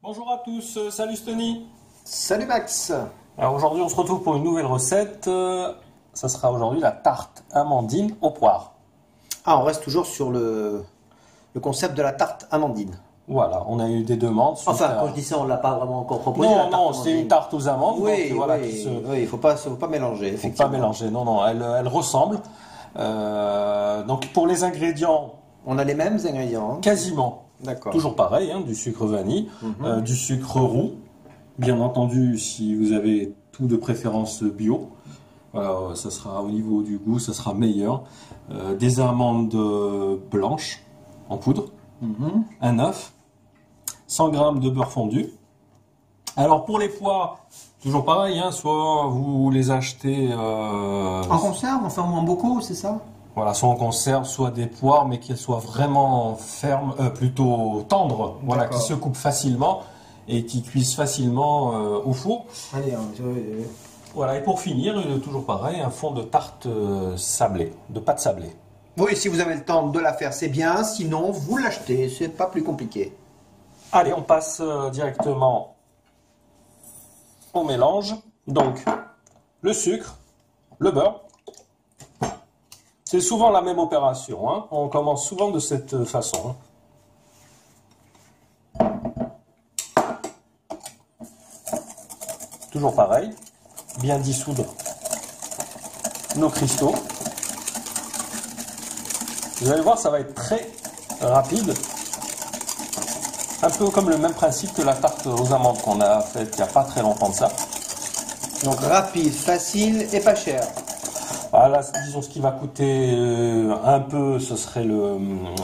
Bonjour à tous, salut Stony. Salut Max. Alors aujourd'hui on se retrouve pour une nouvelle recette. Ça sera aujourd'hui la tarte amandine aux poires. Ah, on reste toujours sur le concept de la tarte amandine. Voilà, on a eu des demandes. Enfin, quand je dis ça, on ne l'a pas vraiment encore proposé. Non, c'est une tarte aux amandes. Oui, donc, voilà, il ne faut pas mélanger. Faut pas mélanger, non, elle ressemble. Donc pour les ingrédients... On a les mêmes ingrédients. Quasiment. D'accord. Toujours pareil, du sucre vanille, du sucre roux. Bien entendu, si vous avez tout de préférence bio, ça sera au niveau du goût, ça sera meilleur. Des amandes blanches en poudre, un œuf, 100 g de beurre fondu. Alors pour les pois, toujours pareil, soit vous les achetez en conserve, enfin en bocaux, c'est ça? Voilà, soit en conserve, soit des poires, mais qu'elles soient vraiment fermes, plutôt tendres, voilà, qui se coupent facilement et qui cuisent facilement au four. Allez, voilà, et pour finir, toujours pareil, un fond de tarte sablée, de pâte sablée. Oui, si vous avez le temps de la faire, c'est bien. Sinon, vous l'achetez, c'est pas plus compliqué. Allez, on passe directement au mélange. Donc, le sucre, le beurre. C'est souvent la même opération, on commence souvent de cette façon. Toujours pareil, bien dissoudre nos cristaux. Vous allez voir, ça va être très rapide. Un peu comme le même principe que la tarte aux amandes qu'on a faite il n'y a pas très longtemps de ça. Donc rapide, facile et pas cher. Voilà, disons ce qui va coûter un peu, ce serait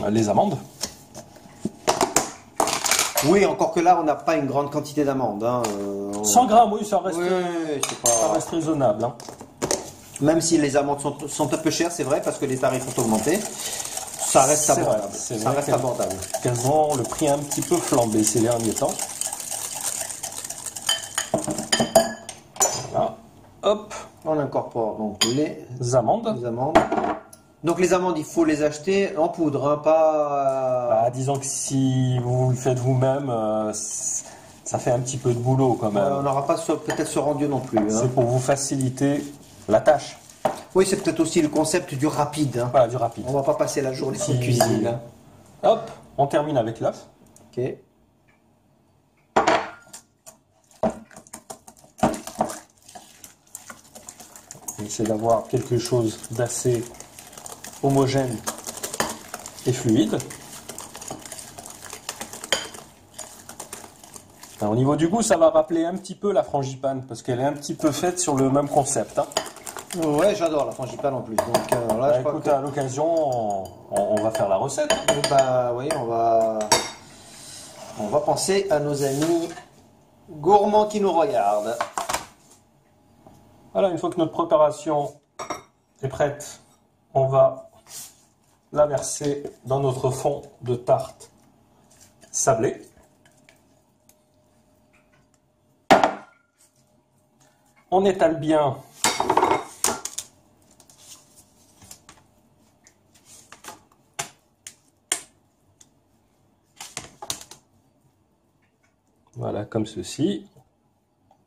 les amandes. Oui, encore que là, on n'a pas une grande quantité d'amandes. 100 grammes, oui, ça reste, ça reste raisonnable. Même si les amandes sont un peu chères, c'est vrai, parce que les tarifs ont augmenté, ça reste abordable. Ça reste abordable. Elles ont le prix un petit peu flambé ces derniers temps. Voilà. Hop. On incorpore donc les amandes. Donc les amandes, il faut les acheter en poudre, pas... disons que si vous le faites vous-même, ça fait un petit peu de boulot quand même. On n'aura pas peut-être ce rendu non plus. C'est pour vous faciliter la tâche. Oui, c'est peut-être aussi le concept du rapide. Voilà, du rapide. On va pas passer la journée en cuisine. Hop, on termine avec l'œuf. Ok. J'essaie d'avoir quelque chose d'assez homogène et fluide. Alors, au niveau du goût, ça va rappeler un petit peu la frangipane parce qu'elle est un petit peu faite sur le même concept. Ouais, j'adore la frangipane en plus. Donc là, écoute, à l'occasion, on va faire la recette. Oui, on va penser à nos amis gourmands qui nous regardent. Voilà, une fois que notre préparation est prête, on va la verser dans notre fond de tarte sablé. On étale bien voilà, comme ceci.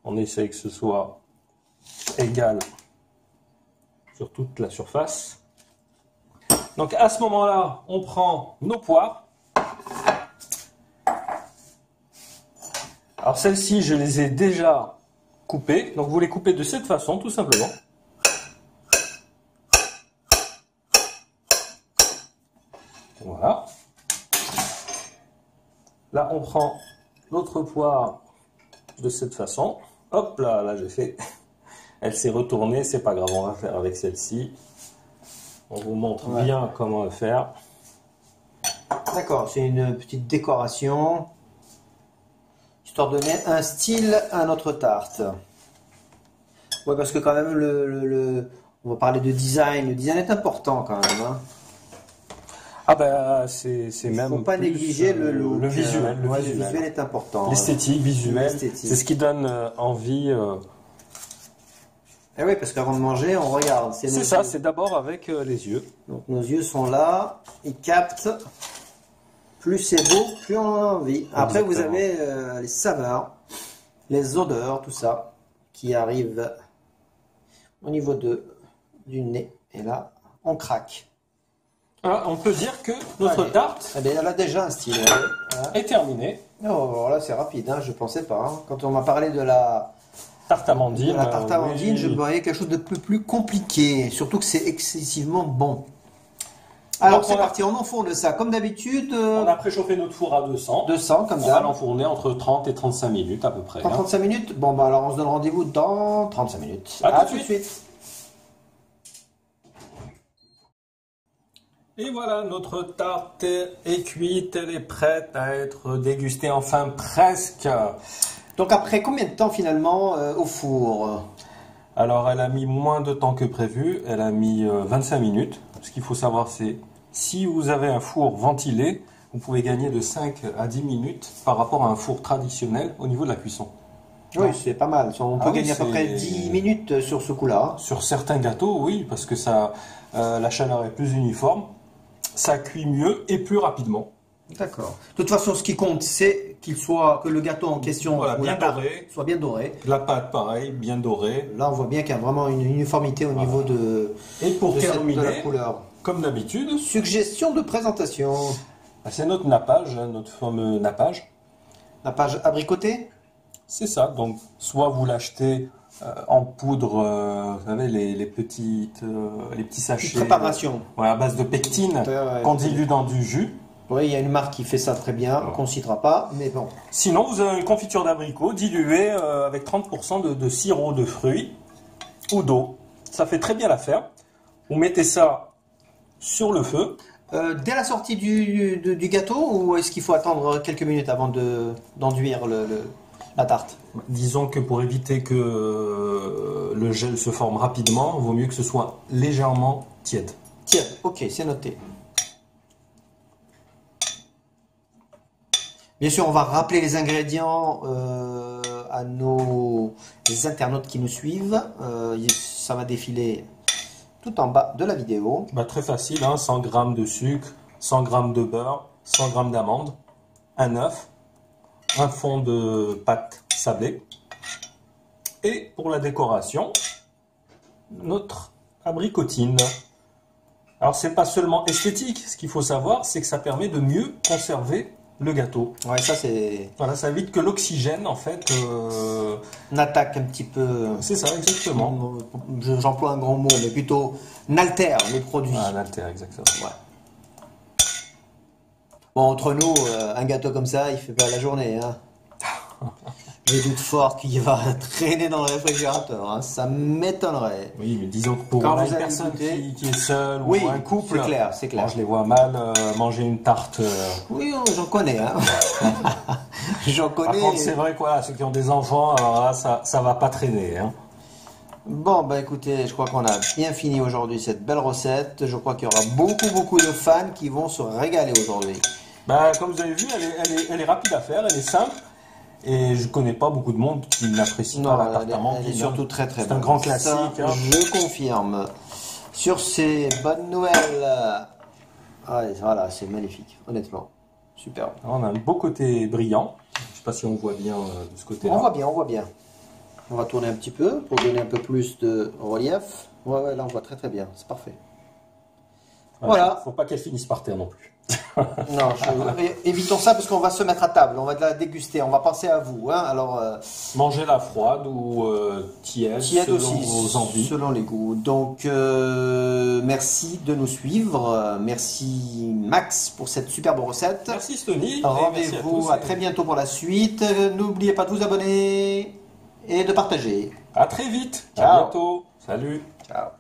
On essaye que ce soit égal sur toute la surface. Donc à ce moment-là, on prend nos poires. Alors celles-ci, je les ai déjà coupées. Donc vous les coupez de cette façon, tout simplement. Voilà. Là, on prend notre poire de cette façon. Hop là, j'ai fait. Elle s'est retournée, c'est pas grave, on va faire avec celle-ci. On vous montre bien comment le faire. D'accord, c'est une petite décoration, histoire de donner un style à notre tarte. Ouais, parce que quand même, on va parler de design. Le design est important quand même. C'est même. Faut pas négliger le look. Le visuel. Le visuel est important. L'esthétique visuelle, c'est ce qui donne envie. Eh oui, parce qu'avant de manger, on regarde. C'est ça, c'est d'abord avec les yeux. Donc nos yeux sont là, ils captent. plus c'est beau, plus on en a envie. Après, vous Exactement. avez les saveurs, les odeurs, tout ça, qui arrive au niveau du nez. Et là, on craque. Ah, on peut dire que notre Allez. tarte Eh bien, elle a déjà un style. Hein. est terminée. Oh, là, c'est rapide, hein, je pensais pas. Hein. Quand on m'a parlé de la Tarte amandine. tarte amandine, oui. je voyais quelque chose de plus compliqué. Surtout que c'est excessivement bon. Alors, Donc, c'est parti, on enfourne ça. Comme d'habitude, On a préchauffé notre four à 200. 200, comme On va ça. l'enfourner entre 30 et 35 minutes à peu près. Dans 35 minutes. Bon, bah alors, on se donne rendez-vous dans 35 minutes. À À tout de tout de suite. Et voilà, notre tarte est cuite, elle est prête à être dégustée, enfin presque. Donc, après combien de temps finalement au four? Alors elle a mis moins de temps que prévu, elle a mis 25 minutes. Ce qu'il faut savoir, c'est si vous avez un four ventilé, vous pouvez gagner de 5 à 10 minutes par rapport à un four traditionnel au niveau de la cuisson. Oui, c'est pas mal. On peut Ah oui, gagner à peu près c'est- 10 minutes sur ce coup-là. Sur certains gâteaux, oui, parce que ça, la chaleur est plus uniforme, ça cuit mieux et plus rapidement. D'accord. De toute façon, ce qui compte, c'est que le gâteau en question Voilà, ou bien la tarte doré. soit bien doré. La pâte, pareil, bien dorée. Là, on voit bien qu'il y a vraiment une uniformité au niveau de Et pour de la terminer, couleur. comme d'habitude, Suggestion de présentation. c'est notre nappage, hein, notre fameux nappage. La page abricotée. C'est ça, donc soit vous l'achetez en poudre, vous savez, les petits sachets Préparation. à base de pectine Ouais. qu'on dilue dans du jus. Oui, il y a une marque qui fait ça très bien, qu'on ne citera pas, mais bon. Sinon, vous avez une confiture d'abricot diluée avec 30% de sirop de fruits ou d'eau. Ça fait très bien l'affaire. Vous mettez ça sur le feu. Dès la sortie du gâteau, ou est-ce qu'il faut attendre quelques minutes avant d'enduire la tarte? Disons que pour éviter que le gel se forme rapidement, il vaut mieux que ce soit légèrement tiède. Tiens, ok, c'est noté. Bien sûr, on va rappeler les ingrédients à nos internautes qui nous suivent. Ça va défiler tout en bas de la vidéo. Bah, très facile, hein, 100 g de sucre, 100 g de beurre, 100 g d'amandes, un œuf, un fond de pâte sablée. Et pour la décoration, notre abricotine. Alors c'est pas seulement esthétique, ce qu'il faut savoir, c'est que ça permet de mieux conserver le gâteau. Ouais, ça c'est... Voilà, ça évite que l'oxygène, en fait... n'attaque un petit peu... C'est ça, exactement. J'emploie un grand mot, mais plutôt n'altère le produit. Ah, l'altère, exactement. Ouais. Bon, entre nous, un gâteau comme ça, il fait pas la journée. Hein. Je doute fort qu'il va traîner dans le réfrigérateur. Hein. Ça m'étonnerait. Oui, mais disons que pour Quand une vous allez personne goûter- qui est seule Oui, ou un couple, c'est clair, c'est clair. moi, je les vois mal manger une tarte. Oui, j'en connais. Hein. J'en Par connais. contre, c'est vrai que voilà, ceux qui ont des enfants, alors là, ça va pas traîner. Hein. Bon, bah écoutez, je crois qu'on a bien fini aujourd'hui cette belle recette. Je crois qu'il y aura beaucoup de fans qui vont se régaler aujourd'hui. Bah, comme vous avez vu, elle est rapide à faire, elle est simple. Et je connais pas beaucoup de monde qui n'apprécie pas la tarte elle amandine. est surtout très très C'est bonne. un grand classique. Ça, Hein. je confirme. Sur ces bonnes nouvelles, voilà, c'est magnifique, honnêtement. Superbe. On a un beau côté brillant. Je sais pas si on voit bien de ce côté-là. On voit bien. On va tourner un petit peu pour donner un peu plus de relief. Ouais, là on voit très très bien, c'est parfait. Voilà. Faut pas qu'elle finisse par terre non plus. Non, évitons ça parce qu'on va se mettre à table, on va la déguster, on va penser à vous. Hein. Alors, Mangez-la froide ou tiède, tiède selon aussi, vos envies. selon les goûts. Donc, merci de nous suivre. Merci Max pour cette superbe recette. Merci Stony. Rendez-vous à très bientôt pour la suite. N'oubliez pas de vous abonner et de partager. À très vite. Ciao. À bientôt. Salut. Ciao.